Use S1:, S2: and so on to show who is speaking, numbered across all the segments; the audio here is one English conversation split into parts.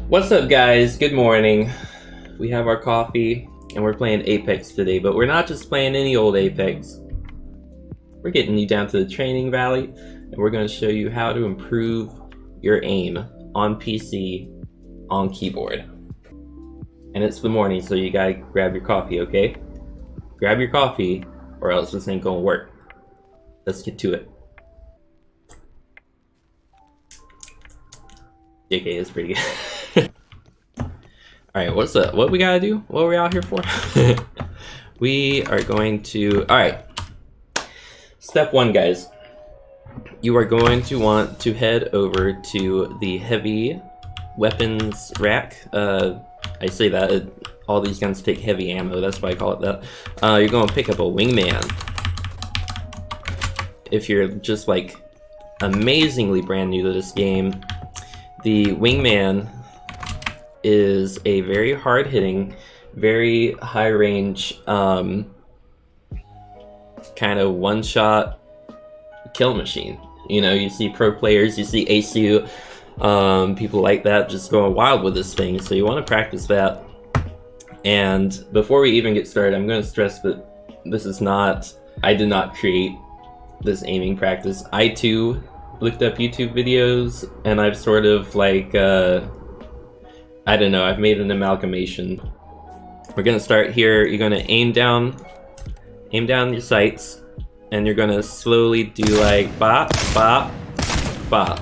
S1: What's up, guys? Good morning. We have our coffee and we're playing Apex today, but we're not just playing any old Apex. We're getting you down to the training valley and we're going to show you how to improve your aim on PC on keyboard. And it's the morning, so you gotta grab your coffee, okay? Grab your coffee or else this ain't gonna work. Let's get to it. JK is pretty good. Alright, what's up? What we gotta do? What are we out here for? We are going to... Alright. Step one, guys. You are going to want to head over to the heavy weapons rack. I say that all these guns take heavy ammo, that's why I call it that. You're going to pick up a Wingman. If you're just like amazingly brand new to this game, the Wingman is a very hard-hitting, very high-range, kind of one-shot kill machine. You know, you see pro players, you see ASU, people like that just going wild with this thing, so you want to practice that. And before we even get started, I'm going to stress that this is not, I did not create this aiming practice. I too looked up YouTube videos and I've sort of like, I don't know, I've made an amalgamation. We're going to start here. You're going to aim down your sights, and you're going to slowly do like bop, bop, bop.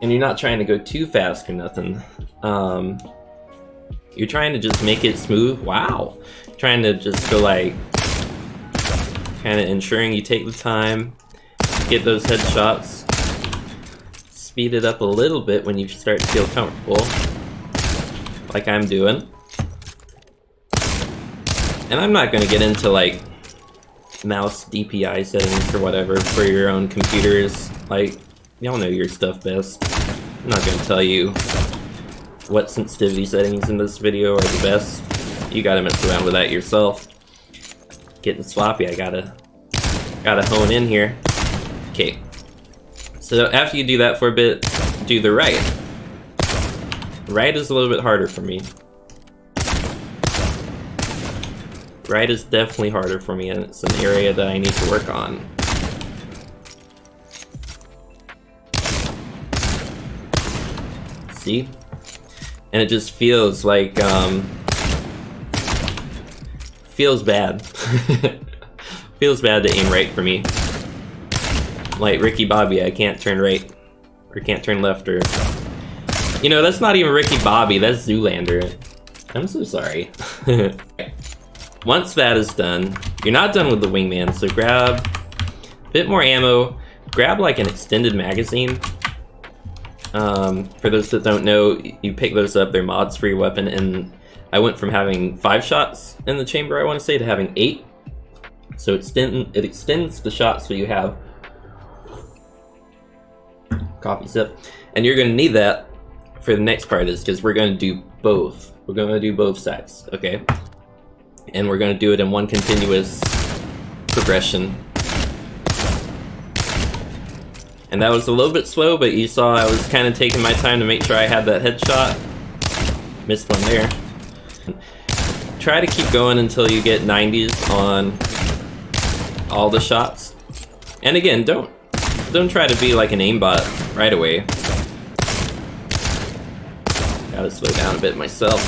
S1: And you're not trying to go too fast or nothing. You're trying to just make it smooth. Wow. Trying to just go like, kind of ensuring you take the time, get those headshots. Speed it up a little bit when you start to feel comfortable, like I'm doing. And I'm not going to get into like mouse DPI settings or whatever for your own computers. Like, y'all know your stuff best. I'm not going to tell you what sensitivity settings in this video are the best. You gotta mess around with that yourself. Getting sloppy, I gotta hone in here. Okay. So after you do that for a bit, do the right. Right is a little bit harder for me. Right is definitely harder for me, and it's an area that I need to work on. See? And it just feels like, feels bad. Feels bad to aim right for me. Like Ricky Bobby, I can't turn right, or can't turn left, or... You know, that's not even Ricky Bobby, that's Zoolander. I'm so sorry. Once that is done, you're not done with the Wingman, so grab a bit more ammo, grab like an extended magazine. For those that don't know, you pick those up, they're mods for your weapon, and I went from having 5 shots in the chamber, I want to say, to having 8. So it extends the shots that you have. Coffee sip. And you're going to need that for the next part of this, because we're going to do both. We're going to do both sides, okay? And we're going to do it in one continuous progression. And that was a little bit slow, but you saw I was kind of taking my time to make sure I had that headshot. Missed one there. Try to keep going until you get 90s on all the shots. And again, don't try to be like an aimbot right away. Gotta slow down a bit myself.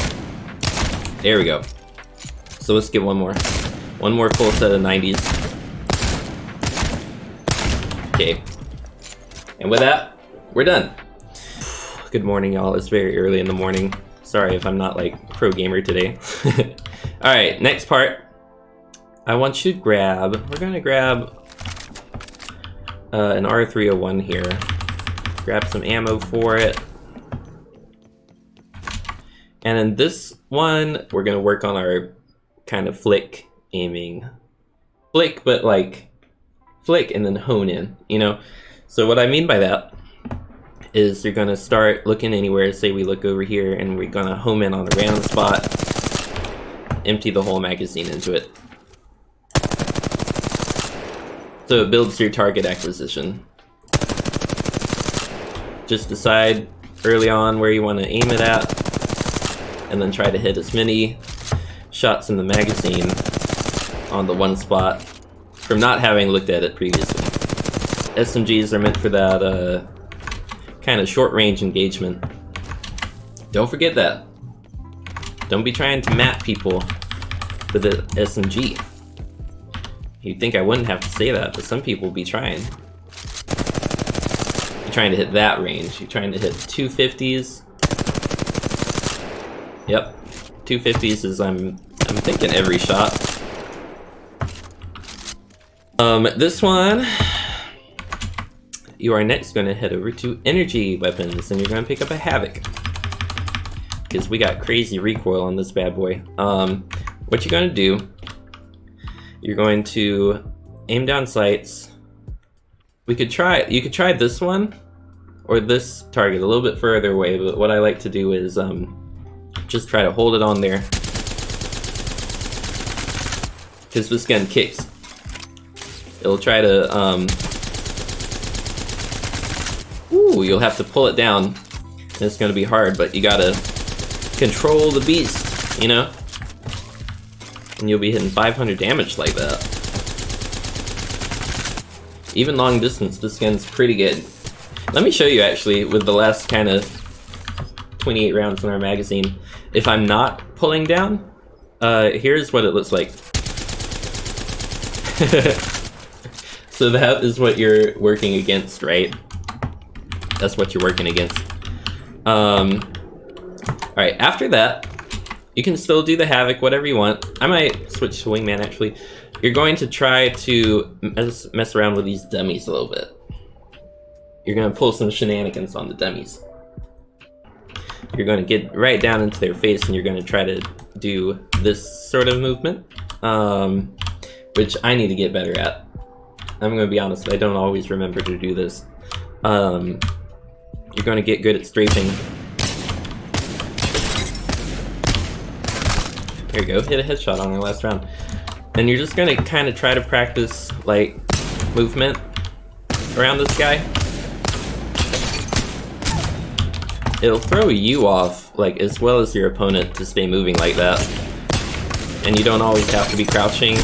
S1: There we go. So let's get one more full set of 90s. Okay. And with that, we're done. Good morning, y'all. It's very early in the morning. Sorry if I'm not like pro gamer today. Alright, next part. I want you to grab, we're gonna grab an R301 here. Grab some ammo for it. And in this one, we're gonna work on our kind of flick aiming. Flick, but like flick and then hone in, you know? So what I mean by that is you're gonna start looking anywhere. Say we look over here and we're gonna home in on a random spot, empty the whole magazine into it. So it builds your target acquisition. Just decide early on where you want to aim it at, and then try to hit as many shots in the magazine on the one spot from not having looked at it previously. SMGs are meant for that kind of short-range engagement. Don't forget that. Don't be trying to map people with the SMG. You'd think I wouldn't have to say that, but some people be trying. You're trying to hit that range. You're trying to hit 250s. Yep, 250s is I'm thinking every shot. This one, you are next going to head over to energy weapons, and you're going to pick up a Havoc, because we got crazy recoil on this bad boy. What you're going to do, you're going to aim down sights. You could try this one or this target a little bit further away, but what I like to do is just try to hold it on there, because this gun kicks. It'll try to you'll have to pull it down, and it's gonna be hard, but you gotta control the beast, you know? And you'll be hitting 500 damage like that. Even long distance, this gun's pretty good. Let me show you actually with the last kind of 28 rounds in our magazine. If I'm not pulling down, here's what it looks like. So that is what you're working against, right? That's what you're working against. Alright, after that, you can still do the Havoc, whatever you want. I might switch to Wingman, actually. You're going to try to mess around with these dummies a little bit. You're going to pull some shenanigans on the dummies. You're going to get right down into their face, and you're going to try to do this sort of movement, which I need to get better at. I'm going to be honest, I don't always remember to do this. You're going to get good at strafing. There you go, hit a headshot on our last round. And you're just going to kind of try to practice, like, movement around this guy. It'll throw you off, like, as well as your opponent to stay moving like that. And you don't always have to be crouching.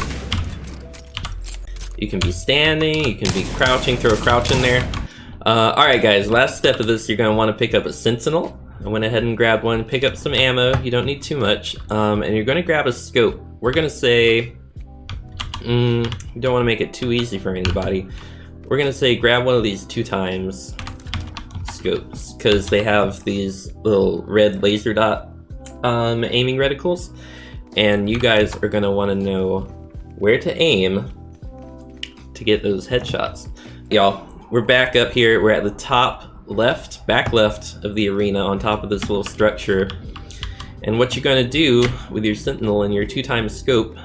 S1: You can be standing, you can be crouching, throw a crouch in there. Alright guys, last step of this, you're going to want to pick up a Sentinel. I went ahead and grabbed one, pick up some ammo, you don't need too much. And you're going to grab a scope. We're going to say, you don't want to make it too easy for anybody. We're going to say grab one of these 2x scopes, because they have these little red laser dot aiming reticles. And you guys are going to want to know where to aim to get those headshots. Y'all, we're back up here. We're at the top left, back left of the arena on top of this little structure. And what you're going to do with your Sentinel and your 2x scope,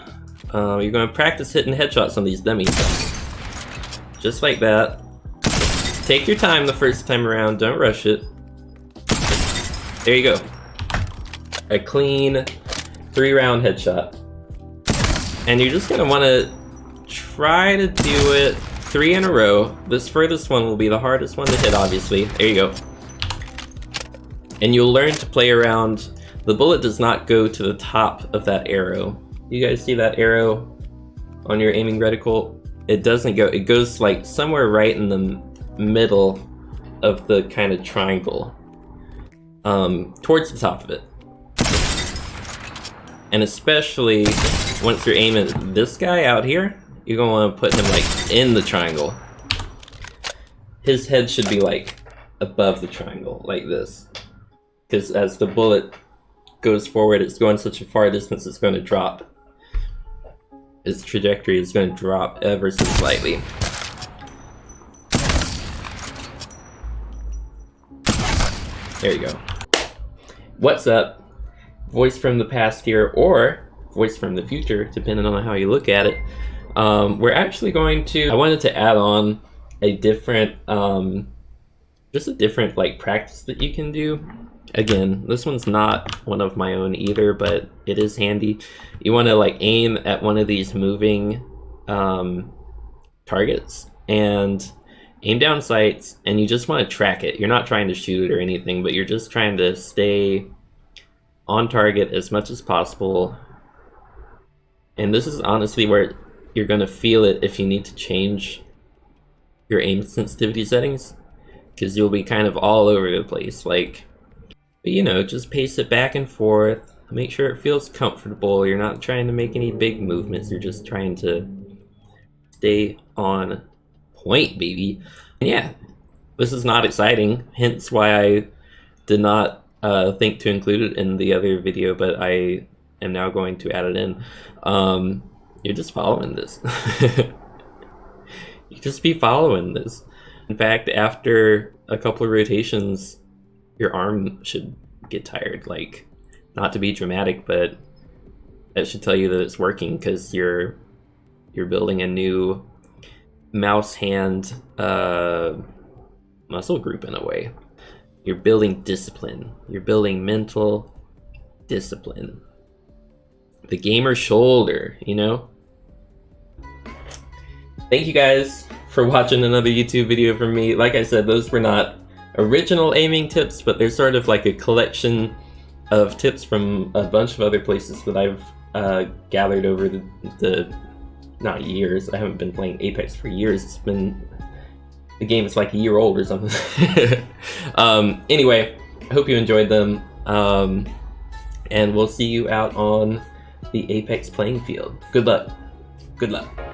S1: you're going to practice hitting headshots on these dummies. Just like that. Take your time the first time around, don't rush it. There you go. A clean 3-round headshot. And you're just going to want to try to do it 3 in a row. This furthest one will be the hardest one to hit, obviously. There you go. And you'll learn to play around. The bullet does not go to the top of that arrow. You guys see that arrow on your aiming reticle? It doesn't go, it goes like somewhere right in the middle of the kind of triangle. Towards the top of it. And especially once you're aiming this guy out here, you're gonna want to put him like in the triangle. His head should be like above the triangle, like this. Because as the bullet goes forward, it's going such a far distance, it's going to drop. Its trajectory is going to drop ever so slightly. There you go. What's up? Voice from the past here, or voice from the future, depending on how you look at it. We're actually going to, I wanted to add on a different, just a different like practice that you can do. Again, this one's not one of my own either, but it is handy. You want to like aim at one of these moving targets and aim down sights, and you just want to track it. You're not trying to shoot it or anything, but you're just trying to stay on target as much as possible. And this is honestly where you're going to feel it if you need to change your aim sensitivity settings, because you'll be kind of all over the place. Like, but you know, just pace it back and forth. Make sure it feels comfortable. You're not trying to make any big movements. You're just trying to stay on point, baby. And yeah, this is not exciting, hence why I did not think to include it in the other video, but I am now going to add it in. You're just following this. You just be following this. In fact, after a couple of rotations, your arm should get tired. Like, not to be dramatic, but that should tell you that it's working, because you're building a new mouse hand muscle group in a way. You're building discipline. You're building mental discipline. The gamer shoulder, you know? Thank you guys for watching another YouTube video from me. Like I said, those were not original aiming tips, but they're sort of like a collection of tips from a bunch of other places that I've gathered over the not years. I haven't been playing Apex for years. It's been, the game is like a year old or something. Anyway, I hope you enjoyed them, and we'll see you out on the Apex playing field. Good luck. Good luck.